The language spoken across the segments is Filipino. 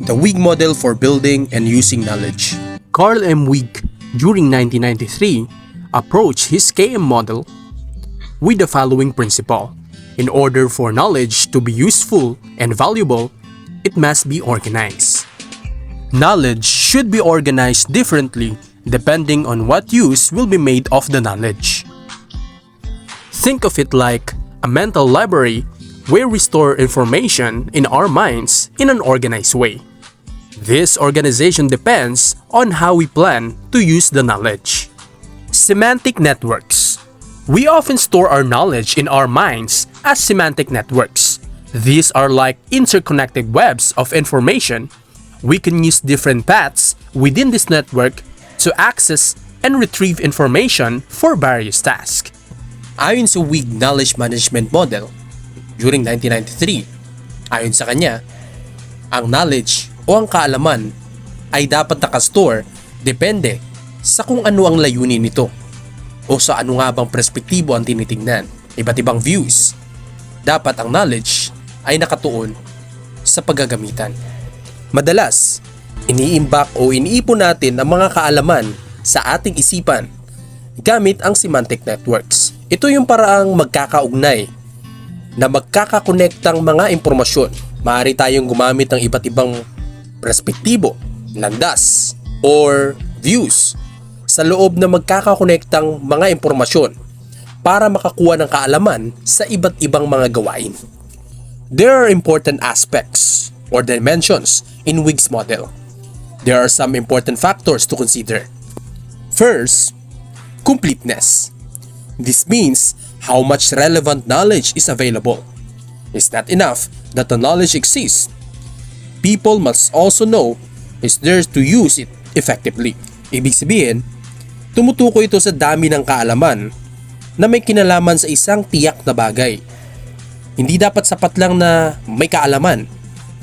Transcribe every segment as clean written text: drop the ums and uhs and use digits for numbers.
the Wiig model for building and using knowledge. Carl M. Wiig, during 1993, approached his KM model with the following principle. In order for knowledge to be useful and valuable, it must be organized. Knowledge should be organized differently depending on what use will be made of the knowledge. Think of it like a mental library where we store information in our minds in an organized way. This organization depends on how we plan to use the knowledge. Semantic networks. We often store our knowledge in our minds as semantic networks. These are like interconnected webs of information. We can use different paths within this network to access and retrieve information for various tasks. Ayon sa Wiig Knowledge Management Model, during 1993, ayon sa kanya, ang knowledge o ang kaalaman ay dapat nakastore depende sa kung ano ang layunin nito o sa ano nga bang perspektibo ang tinitingnan, iba't ibang views. Dapat ang knowledge ay nakatuon sa paggagamitan. Madalas, iniimbak o iniipon natin ang mga kaalaman sa ating isipan gamit ang semantic networks. Ito yung paraang magkakaugnay na magkakakonektang mga impormasyon. Maaari tayong gumamit ng iba't ibang perspektibo, landas, or views sa loob na magkakakonektang mga impormasyon para makakuha ng kaalaman sa iba't ibang mga gawain. There are important aspects or dimensions in Wiig's model. There are some important factors to consider. First, completeness. This means how much relevant knowledge is available. It's not enough that the knowledge exists. People must also know is there to use it effectively. Ibig sabihin, tumutukoy ito sa dami ng kaalaman na may kinalaman sa isang tiyak na bagay. Hindi dapat sapat lang na may kaalaman.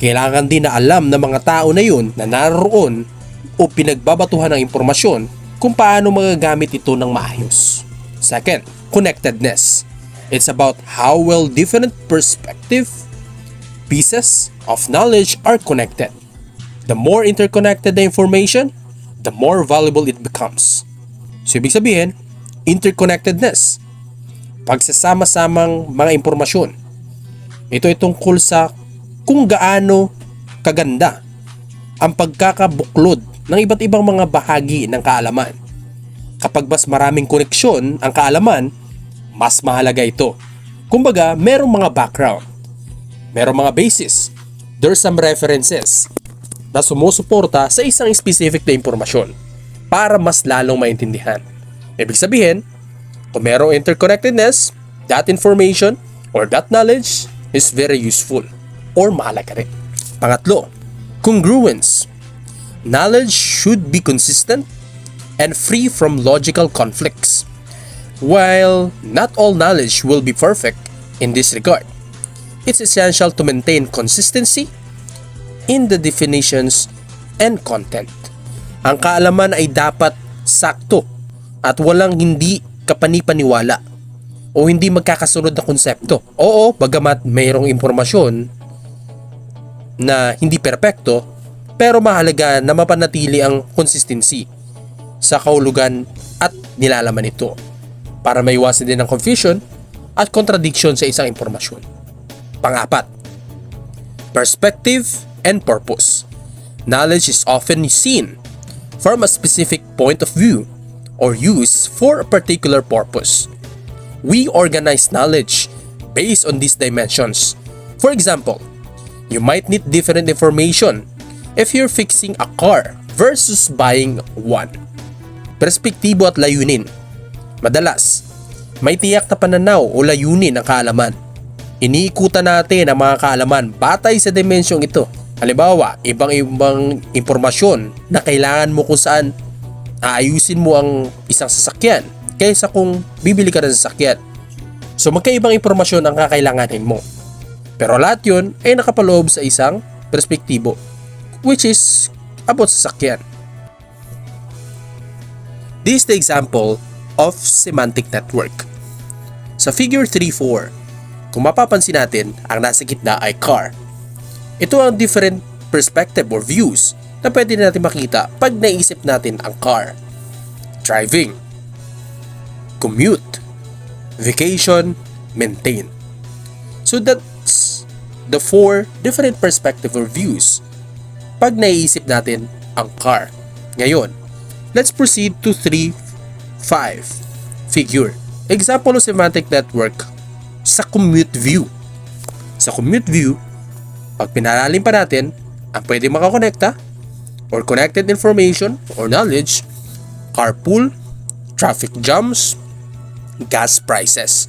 Kailangan din na alam ng mga tao na yun na naroon o pinagbabatuhan ng impormasyon kung paano magagamit ito ng maayos. Second, connectedness. It's about how well different perspective pieces of knowledge are connected. The more interconnected the information, the more valuable it becomes. So ibig sabihin, interconnectedness. Pagsasama-samang mga impormasyon. Ito ay tungkol sa kung gaano kaganda ang pagkakabuklod ng iba't ibang mga bahagi ng kaalaman. Kapag mas maraming koneksyon ang kaalaman, mas mahalaga ito. Kumbaga, merong mga background, merong mga basis, there's some references na sumusuporta sa isang specific na impormasyon para mas lalong maintindihan. Ibig sabihin, kung merong interconnectedness, that information or that knowledge is very useful or mahalaga rin. Pangatlo, congruence. Knowledge should be consistent and free from logical conflicts. While not all knowledge will be perfect in this regard, it's essential to maintain consistency in the definitions and content. Ang kaalaman ay dapat sakto at walang hindi kapanipaniwala o hindi magkakasunod na konsepto. Oo, bagamat mayroong impormasyon na hindi perpekto, pero mahalaga na mapanatili ang consistency sa kahulugan at nilalaman nito para maiwasan din ang confusion at contradiction sa isang impormasyon. Pang-apat, perspective and purpose. Knowledge is often seen from a specific point of view or used for a particular purpose. We organize knowledge based on these dimensions. For example, you might need different information if you're fixing a car versus buying one. Perspektibo at layunin. Madalas, may tiyak na pananaw o layunin ang kaalaman. Iniikutan natin ang mga kaalaman batay sa dimensyong ito. Halimbawa, ibang-ibang impormasyon na kailangan mo kung saan aayusin mo ang isang sasakyan kaysa kung bibili ka ng sasakyan. So magkaibang impormasyon ang kakailanganin mo. Pero lahat yun ay nakapaloob sa isang perspektibo, which is about sasakyan. This is the example of semantic network. Sa figure 3.4, kung mapapansin natin, ang nasa gitna ay car. Ito ang different perspective or views na pwede natin makita pag naisip natin ang car. Driving, commute, vacation, maintain. So that's the 4 different perspective or views pag naiisip natin ang car. Ngayon, let's proceed to 3-5 figure. Example ng semantic network sa commute view. Sa commute view, pag pinalalim pa natin, ang pwede makakonekta or connected information or knowledge, carpool, traffic jams, gas prices.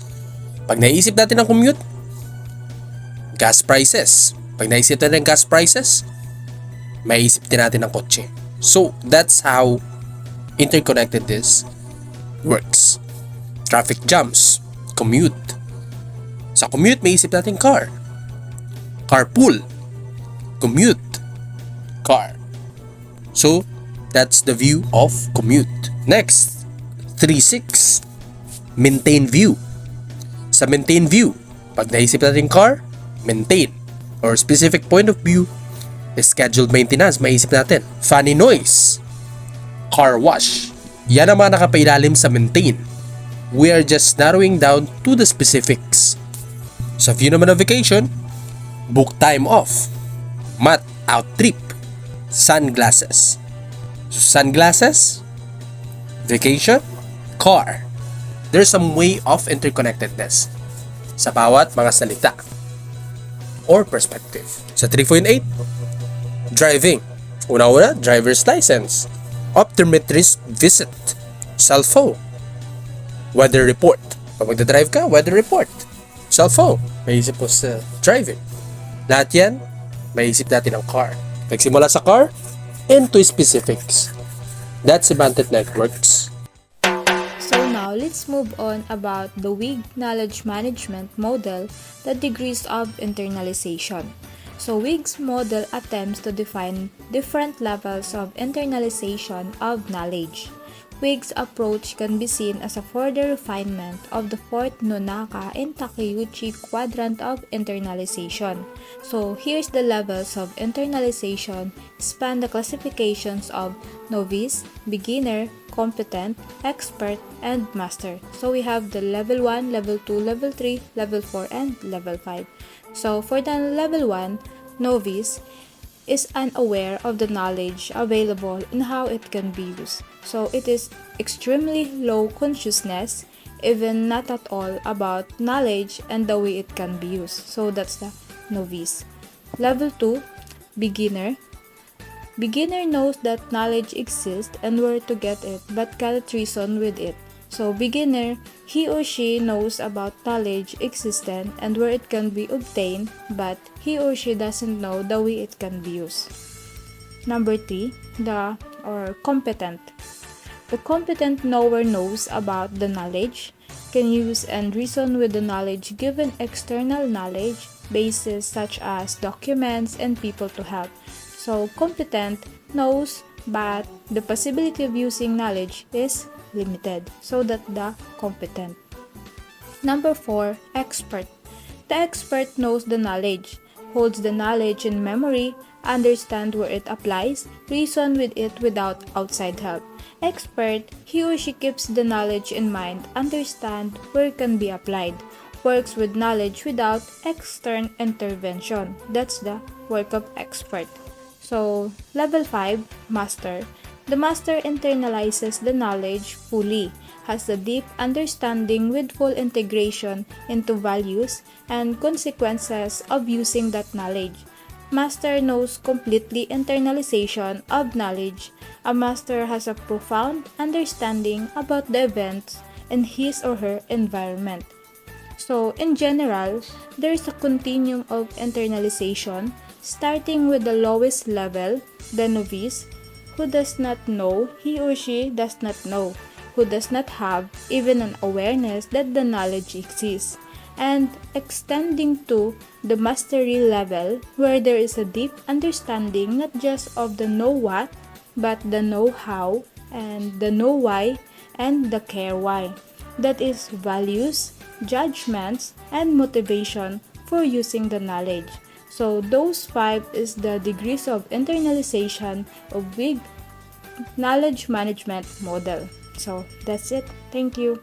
Pag naisip natin ang commute, gas prices. Pag naisip natin ang gas prices, maisip din natin ang kotse. So, that's how interconnected this works. Traffic jams, commute. Sa commute, maisip natin car. Carpool, commute, car. So, that's the view of commute. Next, 3-6, maintain view. Sa maintain view, pag naisip natin car, maintain. Or specific point of view, scheduled maintenance, maisip natin. Funny noise, car wash. Yan ang mga nakapailalim sa maintain. We are just narrowing down to the specifics. Sa view naman ng vacation, book time off, mat out trip, sunglasses. So, sunglasses, vacation, car. There's some way of interconnectedness sa bawat mga salita or perspective. Sa 3.8, driving. Una-una, driver's license, optometrist visit, cell phone, weather report. Pag magdadrive ka, weather report, cell phone. May isip po sa driving. Lahat yan, may isip natin ang car. Nagsimula sa car, into specifics. That's semantic networks. So now, let's move on about the Wiig knowledge management model, the degrees of internalization. So Wiig's model attempts to define different levels of internalization of knowledge. Wiig's approach can be seen as a further refinement of the fourth Nonaka and Takeuchi quadrant of internalization. So here's the levels of internalization span the classifications of novice, beginner, competent, expert, and master. So we have the level 1, level 2, level 3, level 4, and level 5. So for the level 1, novice is unaware of the knowledge available and how it can be used. So it is extremely low consciousness, even not at all about knowledge and the way it can be used. So that's the novice. Level 2, beginner. Beginner knows that knowledge exists and where to get it, but cannot reason with it. So beginner, he or she knows about knowledge existent and where it can be obtained, but he or she doesn't know the way it can be used. Number 3, competent. The competent knower knows about the knowledge, can use and reason with the knowledge given external knowledge bases such as documents and people to help. So competent knows, but the possibility of using knowledge is limited. So that the competent. Number 4, expert. The expert knows the knowledge, holds the knowledge in memory, understand where it applies, reason with it without outside help. Expert, he or she keeps the knowledge in mind, understand where it can be applied, works with knowledge without external intervention. That's the work of expert. So, level 5, master. The master internalizes the knowledge fully, has the deep understanding with full integration into values and consequences of using that knowledge. Master knows completely internalization of knowledge. A master has a profound understanding about the events in his or her environment. So, in general, there is a continuum of internalization, starting with the lowest level, the novice, who does not know, he or she does not know, who does not have even an awareness that the knowledge exists, and extending to the mastery level, where there is a deep understanding not just of the know what, but the know how, and the know why, and the care why. That is values, judgments, and motivation for using the knowledge. So those 5 is the degrees of internalization of Wiig knowledge management model. So that's it. Thank you.